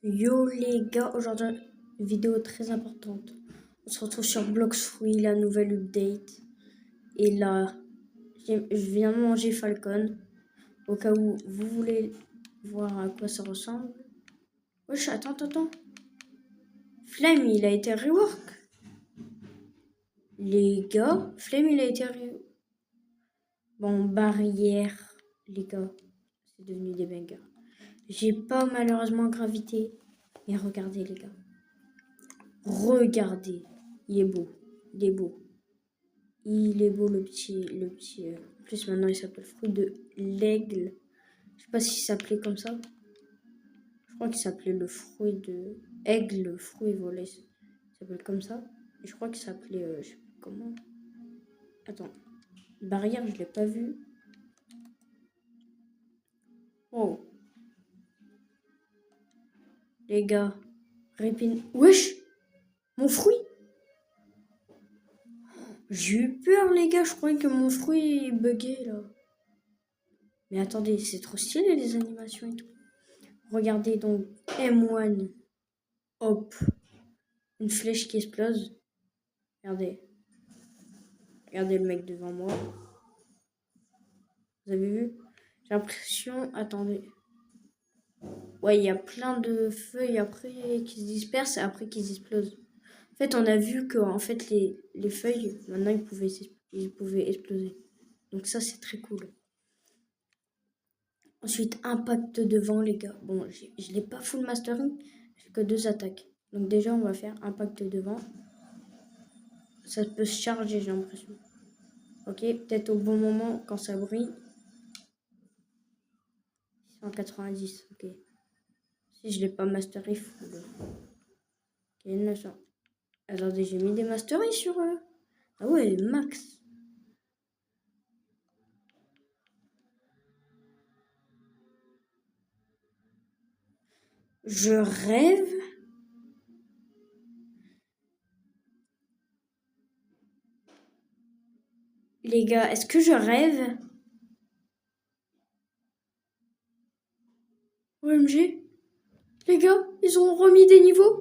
Yo les gars, aujourd'hui, vidéo très importante. On se retrouve sur Blox Fruits, la nouvelle update. Et là, je viens de manger Falcon. Au cas où vous voulez voir à quoi ça ressemble. Wesh, attends. Flame, il a été rework. Les gars, Flame, il a été rework. Bon, barrière, les gars. C'est devenu des bangers. J'ai pas malheureusement gravité. Mais regardez les gars. Regardez. Il est beau. Il est beau. Il est beau le petit. En plus maintenant il s'appelle fruit de l'aigle. Je sais pas s'il s'appelait comme ça. Je crois qu'il s'appelait le fruit de aigle, fruit volé. Il s'appelle comme ça. Et je crois qu'il s'appelait je sais pas comment. Attends. Barrière, je l'ai pas vu. Oh. Les gars. Répine. Wesh. Mon fruit. J'ai eu peur les gars. Je croyais que mon fruit buguait là. Mais attendez, c'est trop stylé les animations et tout. Regardez donc M1. Hop. Une flèche qui explose. Regardez. Regardez le mec devant moi. Vous avez vu? J'ai l'impression... Attendez. Ouais, il y a plein de feuilles après qui se dispersent et après qui explosent. En fait, on a vu que en fait, les feuilles, maintenant, ils pouvaient exploser. Donc ça, c'est très cool. Ensuite, impact devant, les gars. Bon, je l'ai pas full mastering. J'ai que 2 attaques. Donc déjà, on va faire impact devant. Ça peut se charger, j'ai l'impression. Ok, peut-être au bon moment, quand ça brille. 190, ok. Si je l'ai pas mastery full. Ok, 900. Attendez, j'ai mis des mastery sur eux. Ah ouais, max. Je rêve. Les gars, est-ce que je rêve? OMG. Les gars, ils ont remis des niveaux.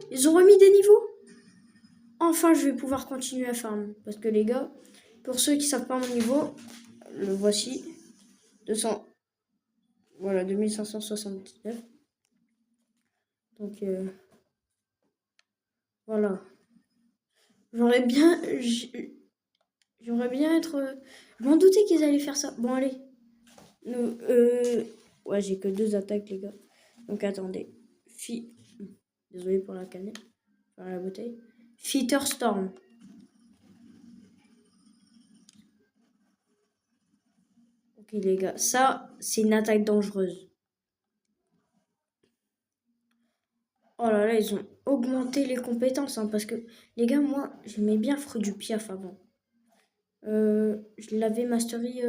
Enfin, je vais pouvoir continuer à farm. Parce que les gars, pour ceux qui savent pas mon niveau, le voici. 200. Voilà, 2579. Donc, voilà. J'aurais bien être... Je m'en doutais qu'ils allaient faire ça. Bon, allez. Ouais, j'ai que 2 attaques, les gars. Donc, attendez. Désolé pour la canette. Enfin, la bouteille. Fitter Storm. Ok, les gars. Ça, c'est une attaque dangereuse. Oh là là, ils ont augmenté les compétences. Hein, parce que, les gars, moi, j'aimais bien Fruit du Piaf avant. Je l'avais mastery...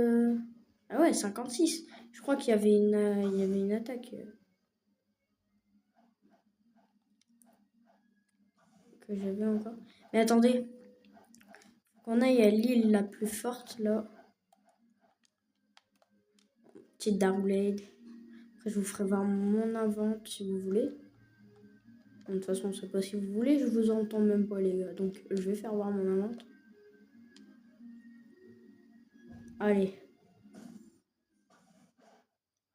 Ah ouais, 56. Je crois qu'il y avait une attaque que j'avais encore. Mais attendez. On aille à l'île la plus forte, là. Petite Darkblade. Après, je vous ferai voir mon invente si vous voulez. De toute façon, je sais pas si vous voulez. Je vous entends même pas, les gars. Donc, je vais faire voir mon invente. Allez.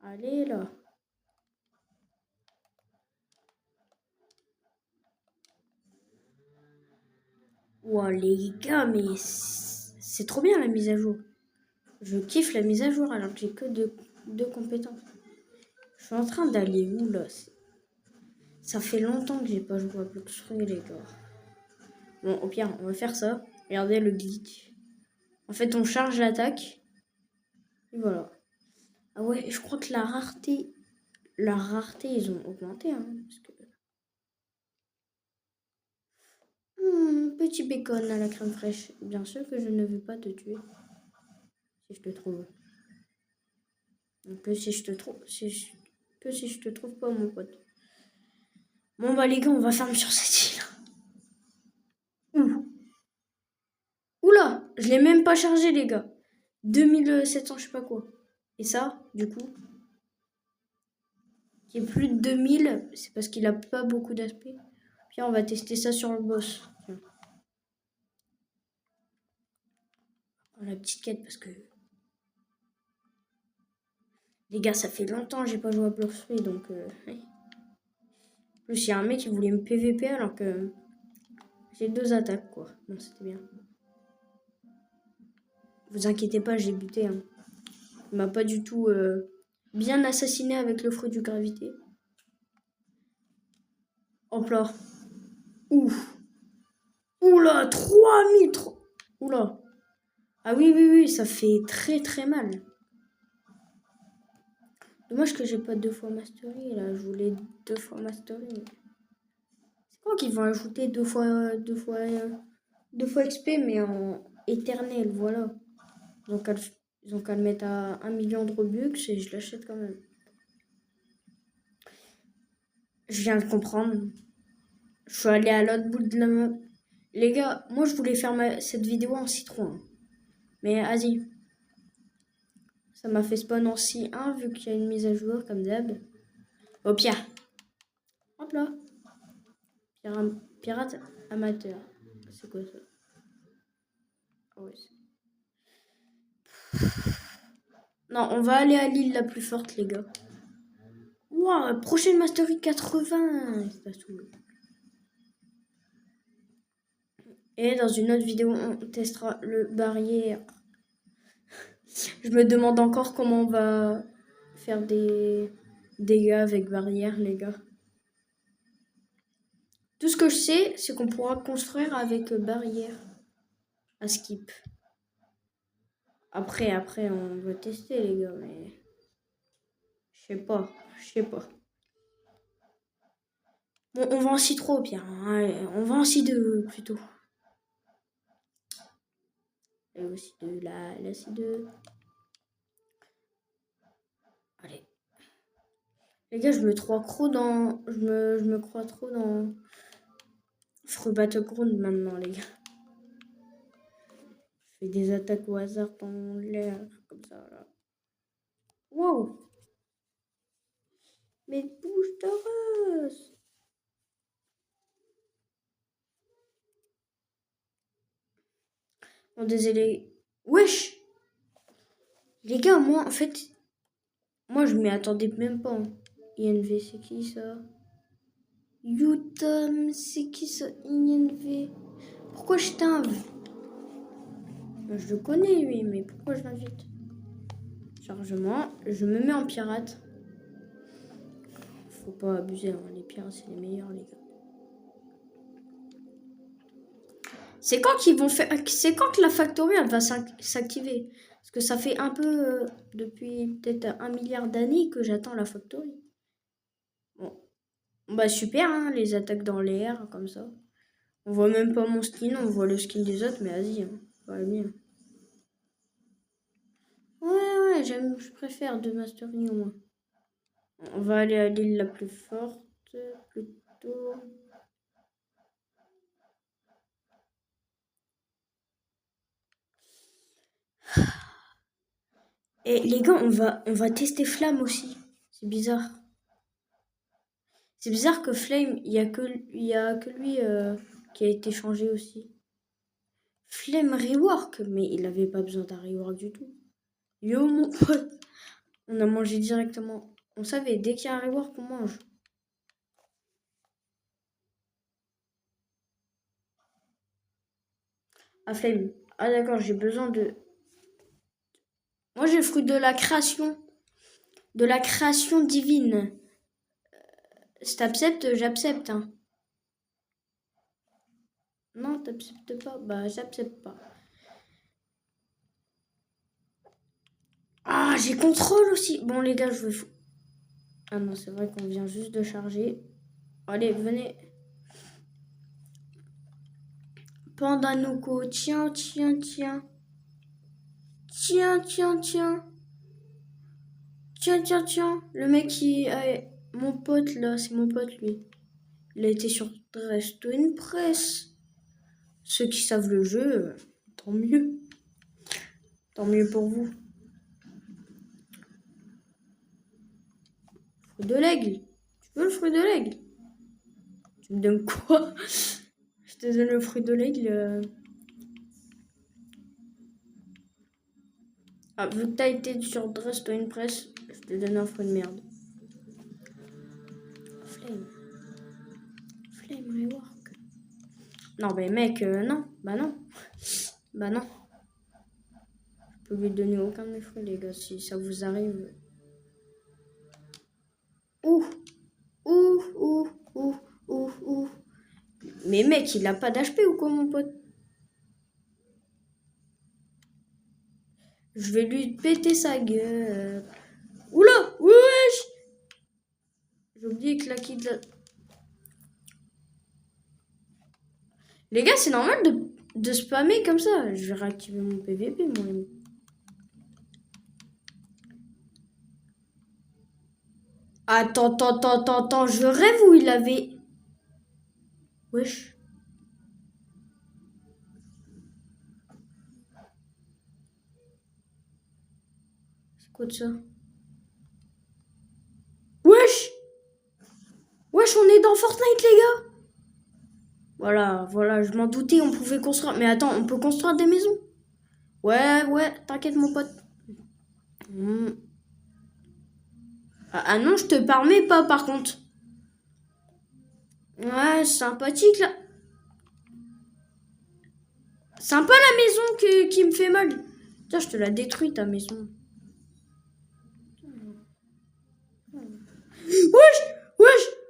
Allez, là. Wow, les gars, mais c'est trop bien la mise à jour. Je kiffe la mise à jour alors que j'ai que deux compétences. Je suis en train d'aller où là? Ça fait longtemps que j'ai pas joué à Blox Fruits, les gars. Bon, au pire, on va faire ça. Regardez le glitch. En fait, on charge l'attaque. Et voilà. Ah ouais, je crois que la rareté, ils ont augmenté. Hein, parce que... petit bacon à la crème fraîche. Bien sûr que je ne veux pas te tuer. Si je te trouve. Que si je te trouve. Que si je te trouve pas, mon pote. Bon, bah, les gars, on va fermer sur cette île. Oula, je l'ai même pas chargé, les gars. 2700, je sais pas quoi. Et ça, du coup. qui est plus de 2000, c'est parce qu'il a pas beaucoup d'aspect. Puis on va tester ça sur le boss. Tiens. La petite quête parce que... Les gars, ça fait longtemps que j'ai pas joué à Blur Free, donc... En plus, il y a un mec qui voulait me PVP alors que... J'ai 2 attaques, quoi. Non, c'était bien. Vous inquiétez pas, j'ai buté. Hein. Il m'a pas du tout bien assassiné avec le fruit du gravité. Hop là. Ouf. Oula, 3000. Oula. Ah oui, ça fait très très mal. Dommage que j'ai pas 2 fois mastery là. Je voulais 2 fois mastery. C'est quoi qu'ils vont ajouter 2 fois XP mais en éternel, voilà. Donc ils ont qu'à le mettre à 1 million de Robux et je l'achète quand même. Je viens de comprendre. Je suis allé à l'autre bout de la map. Les gars, moi je voulais faire cette vidéo en citron. Mais vas-y. Ça m'a fait spawn en C1 vu qu'il y a une mise à jour comme d'hab. Au pire. Hop là. Pirate amateur. C'est quoi ça? Oh, ouais. Non, on va aller à l'île la plus forte, les gars. Wow, prochaine Mastery 80. C'est pas saoulé. Et dans une autre vidéo, on testera le barrière. Je me demande encore comment on va faire des dégâts avec barrière, les gars. Tout ce que je sais, c'est qu'on pourra construire avec barrière à skip. Après, on va tester, les gars, mais... Je sais pas. Bon, on va en C3 au pire. Hein. On va en C2 plutôt. Et aussi de la C2. Allez. Les gars, je me crois trop dans... Je me crois trop dans... Free Battleground maintenant, les gars. Je fais des attaques au hasard dans l'air, comme ça, là. Wow! Mais bouge ta race! Bon, désolé. Wesh! Les gars, moi, en fait... Moi, je m'y attendais même pas. Hein. INV, c'est qui, ça? Youtom, c'est qui, ça? INV? Pourquoi je t'invite? Je le connais, lui, mais pourquoi je l'invite? Chargement. Je me mets en pirate. Faut pas abuser, hein. Les pirates, c'est les meilleurs, les gars. C'est quand qu'ils vont faire... C'est quand que la factory, elle va s'activer? Parce que ça fait un peu... depuis peut-être 1 milliard d'années que j'attends la factory. Bon. Bah super, hein, les attaques dans l'air, comme ça. On voit même pas mon skin, on voit le skin des autres, mais vas-y, hein. Pas le mien. Ouais, je préfère 2 mastery au moins. On va aller à l'île la plus forte, plutôt. Et les gars, on va tester Flamme aussi. C'est bizarre. C'est bizarre que Flame, il y a que lui qui a été changé aussi. Flame rework, mais il avait pas besoin d'un rework du tout. Yo mon pote, on a mangé directement. On savait, dès qu'il y a un rework, on mange. Ah Flame. Ah d'accord, j'ai besoin de... Moi j'ai le fruit de la création. De la création divine. Si t'acceptes, j'accepte. Hein. Non, t'acceptes pas. Bah, j'accepte pas. Ah, j'ai contrôle aussi. Bon, les gars, je veux... Ah non, c'est vrai qu'on vient juste de charger. Allez, venez. Pandanuko, tiens. Tiens. Le mec qui... mon pote, là, c'est mon pote, lui. Il a été sur Drestone Press. Ceux qui savent le jeu, tant mieux. Tant mieux pour vous. De l'aigle. veux le fruit de l'aigle? Tu me donnes quoi? Je te donne le fruit de l'aigle. Ah, vu que t'as été sur Dress Press, je te donne un fruit de merde. Flame. Flame rework. Non, mais mec, non. Bah non. Bah non. Je peux lui donner aucun de mes fruits, les gars, si ça vous arrive. Ouh. Ouh, ouh, ouh, ouh, ouh. Mais mec, il a pas d'HP ou quoi, mon pote? Je vais lui péter sa gueule. Oula! Wesh! J'ai oublié que la kid... Les gars, c'est normal de spammer comme ça. Je vais réactiver mon PVP, moi. Attends, je rêve où il avait... Wesh. C'est quoi de ça? Wesh! Wesh, on est dans Fortnite, les gars! Voilà, je m'en doutais, on pouvait construire... Mais attends, on peut construire des maisons? Ouais, t'inquiète, mon pote. Ah non, je te permets pas, par contre. Ouais, sympathique, là. Sympa, la maison qui me fait mal. Tiens, je te la détruis, ta maison.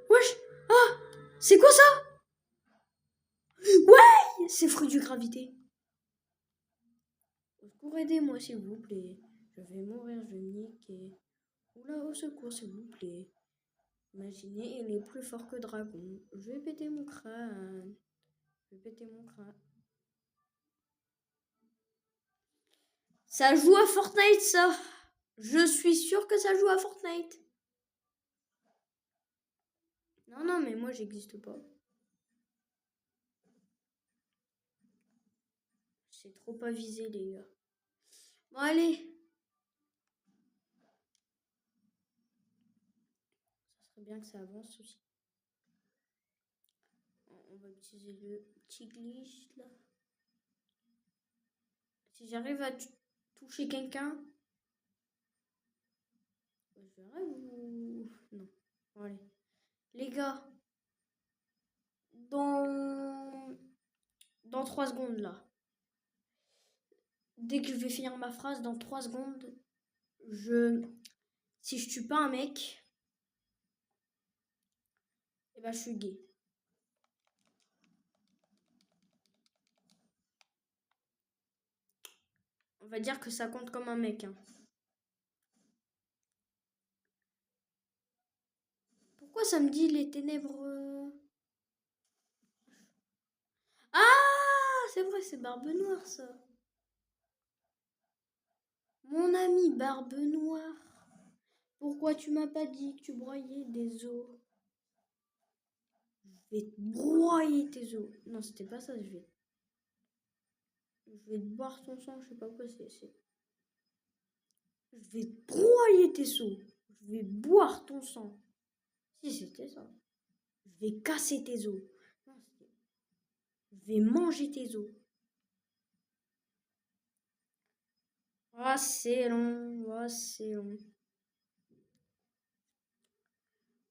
Wesh. Ah, c'est quoi ça? Ouais, c'est fruit du gravité. Au secours, aidez-moi, s'il vous plaît. Je vais mourir, je vais me niquer. Oula, au secours, s'il vous plaît. Imaginez, il est plus fort que dragon. Je vais péter mon crâne. Ça joue à Fortnite, ça. Je suis sûre que ça joue à Fortnite. Non, mais moi, j'existe pas. C'est trop avisé, les gars. Bon, allez. Ça serait bien que ça avance aussi. On va utiliser le petit glitch, là. Si j'arrive à toucher quelqu'un... Je rêve ou... Non. Bon, allez. Les gars. Dans 3 secondes, là. Dès que je vais finir ma phrase, dans 3 secondes, si je tue pas un mec, eh ben je suis gay. On va dire que ça compte comme un mec. Hein. Pourquoi ça me dit les ténèbres? Ah, c'est vrai, c'est Barbe Noire, ça. Mon ami Barbe Noire. Pourquoi tu m'as pas dit que tu broyais des os? Je vais te broyer tes os. Non, c'était pas ça, je vais te boire ton sang, je sais pas quoi c'est. Je vais te broyer tes os. Je vais boire ton sang. Si, c'était ça. Je vais casser tes os. Non, je vais manger tes os. Ah, c'est long. Ah, c'est long.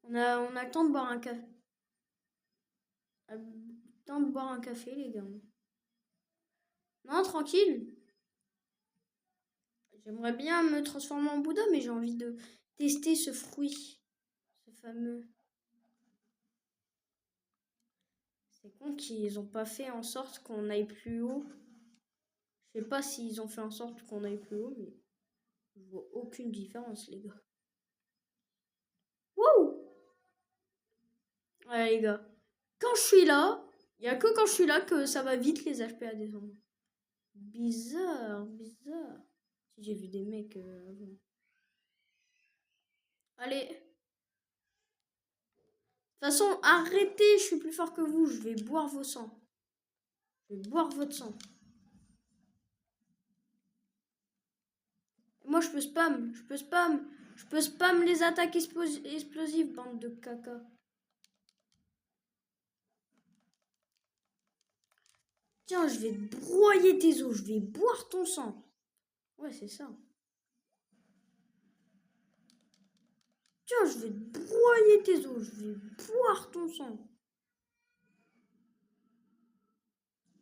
On a le temps de boire un café. Le temps de boire un café, les gars. Non, tranquille. J'aimerais bien me transformer en Bouddha, mais j'ai envie de tester ce fruit. Ce fameux. C'est con qu'ils ont pas fait en sorte qu'on aille plus haut. Je sais pas s'ils ont fait en sorte qu'on aille plus haut, mais je vois aucune différence, les gars. Wouh! Ouais, les gars. Quand je suis là, il n'y a que quand je suis là que ça va vite les HP à descendre. Bizarre. Si j'ai vu des mecs avant. Allez. De toute façon, arrêtez, je suis plus fort que vous. Je vais boire vos sangs. Je vais boire votre sang. Moi, je peux spam. Je peux spam les attaques explosives, bande de caca. Tiens, je vais broyer tes os, je vais boire ton sang. Ouais, c'est ça. Tiens, je vais broyer tes os, je vais boire ton sang.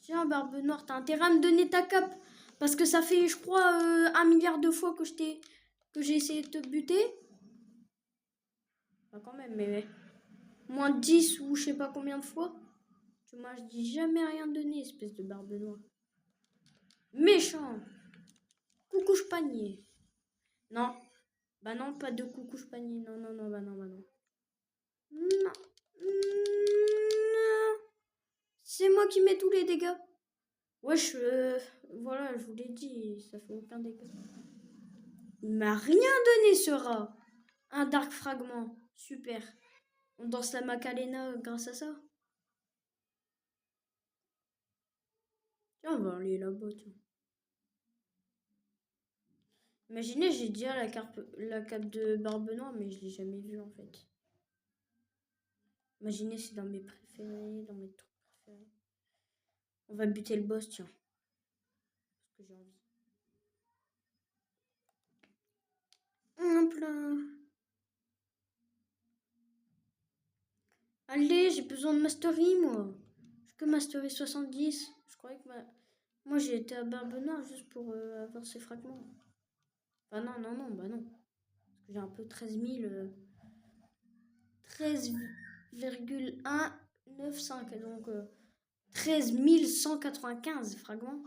Tiens, Barbe Noire, t'as intérêt à me donner ta cape. Parce que ça fait, je crois, 1 milliard de fois que j'ai essayé de te buter. Pas quand même, mais moins de 10 ou je sais pas combien de fois. Tu m'as dit jamais rien donné, espèce de Barbe Noire. Méchant. Coucouche panier. Non. Bah non, pas de coucouche panier. Non, non, non, bah non, bah non. Non. Non. C'est moi qui mets tous les dégâts. Wesh, voilà, je vous l'ai dit, ça fait aucun dégât. Il m'a rien donné ce rat. Un dark fragment. Super. On danse la Macarena grâce à ça. Tiens, on va aller là-bas, tiens. Imaginez, j'ai déjà la cape de Barbe Noire, mais je l'ai jamais vue en fait. Imaginez, c'est dans mes préférés, dans mes trucs préférés. On va buter le boss, tiens. Parce que j'ai envie. Hop là. Allez, j'ai besoin de mastery, moi. Je que mastery 70. Je croyais que moi j'ai été à Barbe Noire juste pour avoir ces fragments. Bah non, non, non, bah non. Parce que j'ai un peu 13 000. 13,195. Donc 13 195 fragments.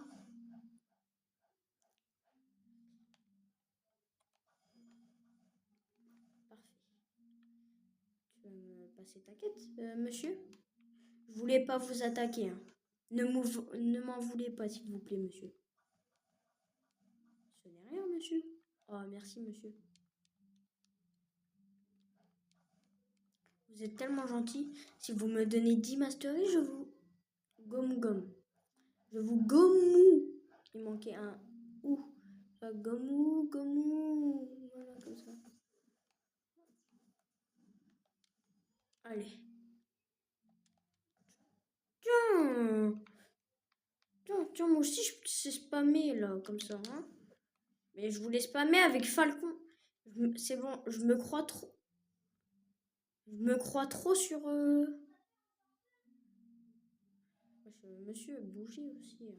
Parfait. Tu vas me passer ta quête, monsieur? Je voulais pas vous attaquer. Hein. Ne m'en voulez pas, s'il vous plaît, monsieur. Ce n'est rien, monsieur. Oh, merci, monsieur. Vous êtes tellement gentil. Si vous me donnez 10 masteries, je vous gomme. Je vous gommou. Il manquait un ou. Gommou. Voilà, comme ça. Allez. Tiens, moi aussi je sais spammer là, comme ça. Hein. Mais je voulais spammer avec Falcon. C'est bon, je me crois trop. Je me crois trop sur. Monsieur, bougez aussi. Hein.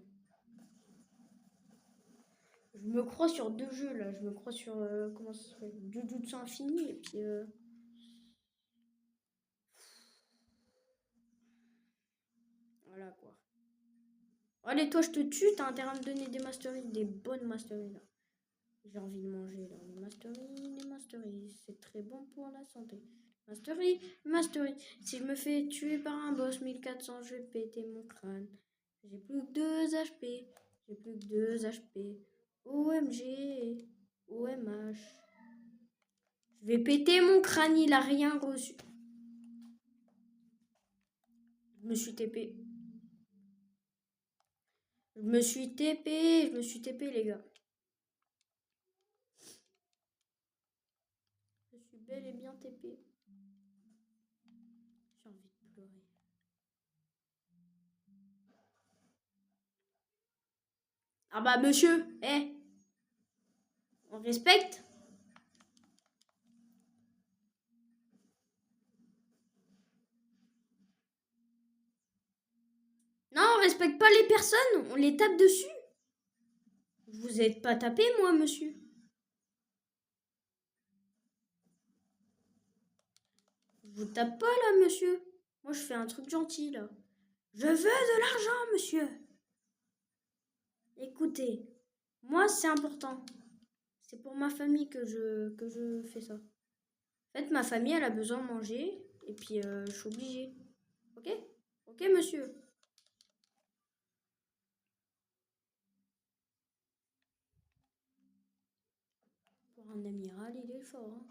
Je me crois sur 2 jeux là. Je me crois sur. Comment ça s'appelle? Jujutsu Infini et puis. Voilà quoi. Allez, toi, je te tue. T'as intérêt à me donner des masteries, des bonnes masteries là. J'ai envie de manger là. Les masteries, c'est très bon pour la santé. Mastery. Si je me fais tuer par un boss 1400, je vais péter mon crâne. J'ai plus que 2 HP. OMG. OMH. Je vais péter mon crâne, il a rien reçu. Je me suis TP. Je me suis TP, les gars. Je suis bel et bien TP. J'ai envie de pleurer. Ah bah monsieur, on respecte. Non, on respecte pas les personnes, on les tape dessus. Vous êtes pas tapé, moi, monsieur. Je vous tape pas, là, monsieur. Moi, je fais un truc gentil, là. Je veux de l'argent, monsieur. Écoutez, moi, c'est important. C'est pour ma famille que je fais ça. En fait, ma famille, elle a besoin de manger. Et puis, je suis obligée. Ok? Ok, monsieur. Pour un amiral, il est fort. Hein.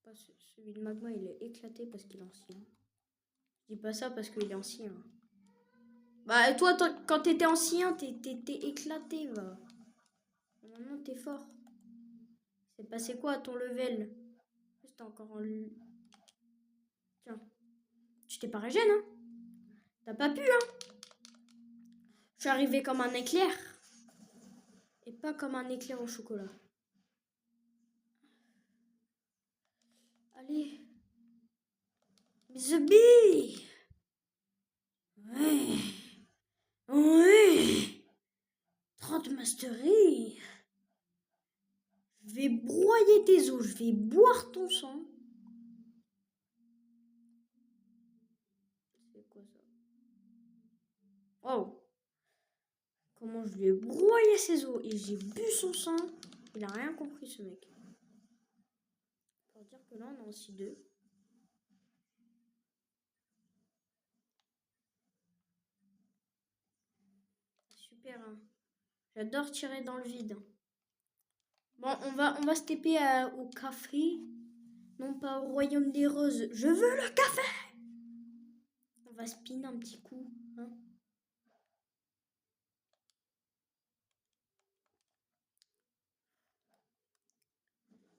Pas celui de Magma, il est éclaté parce qu'il est ancien. Je dis pas ça parce qu'il est ancien. Bah, toi, quand t'étais ancien, t'étais éclaté, va. Maintenant, t'es fort. C'est passé quoi à ton level? C'était encore en... Tiens. Tu t'es pas régène, hein? T'as pas pu, hein? Je suis arrivé comme un éclair. Et pas comme un éclair au chocolat. Allez. The Bee! Ouais. Ouais. 30 masteries. Je vais broyer tes os. Je vais boire ton sang. C'est quoi ça? Oh. Comment je lui ai broyé ses os et j'ai bu son sang. Il a rien compris, ce mec. Pour dire que là, on a aussi deux. Super, hein. J'adore tirer dans le vide. Bon, on va se TP au café. Non pas au royaume des roses. Je veux le café! On va spin un petit coup. Hein.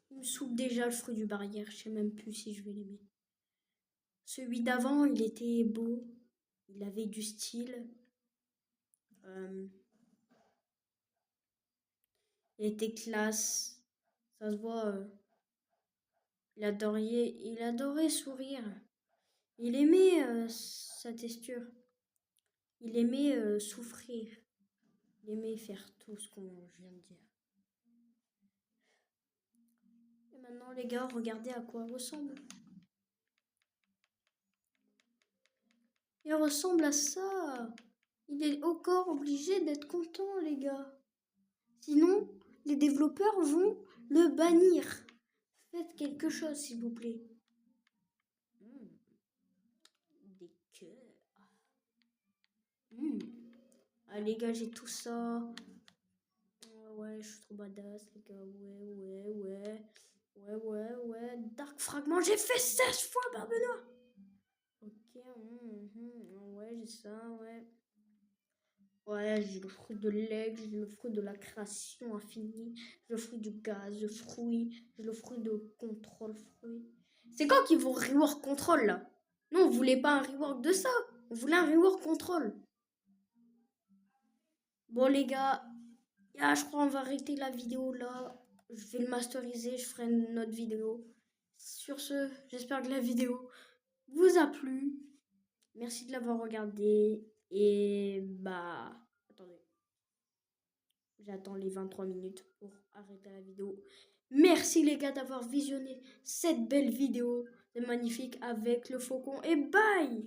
Il me saoule déjà le fruit du barrière. Je sais même plus si je vais l'aimer. Celui d'avant, il était beau. Il avait du style. Il était classe. Ça se voit. Il adorait sourire. Il aimait sa texture. Il aimait souffrir. Il aimait faire tout ce qu'on vient de dire. Et maintenant, les gars, regardez à quoi il ressemble. Il ressemble à ça. Il est encore obligé d'être content, les gars. Sinon, les développeurs vont le bannir. Faites quelque chose, s'il vous plaît. Des cœurs. Ah, les gars, j'ai tout ça. Ouais, je suis trop badass, les gars. Ouais. Dark Fragment, j'ai fait 16 fois, Barbe Noire. Ok, ouais, j'ai ça, ouais. Ouais, j'ai le fruit de l'aigle, j'ai le fruit de la création infinie, j'ai le fruit du gaz, j'ai le fruit de contrôle fruit. C'est quand qu'ils vont rework contrôle là? Non, on voulait pas un rework de ça, on voulait un rework contrôle. Bon les gars, je crois on va arrêter la vidéo là. Je vais le masteriser, je ferai une autre vidéo. Sur ce, j'espère que la vidéo vous a plu. Merci de l'avoir regardé et bah attendez. J'attends les 23 minutes pour arrêter la vidéo. Merci les gars d'avoir visionné cette belle vidéo. C'est magnifique avec le faucon et bye!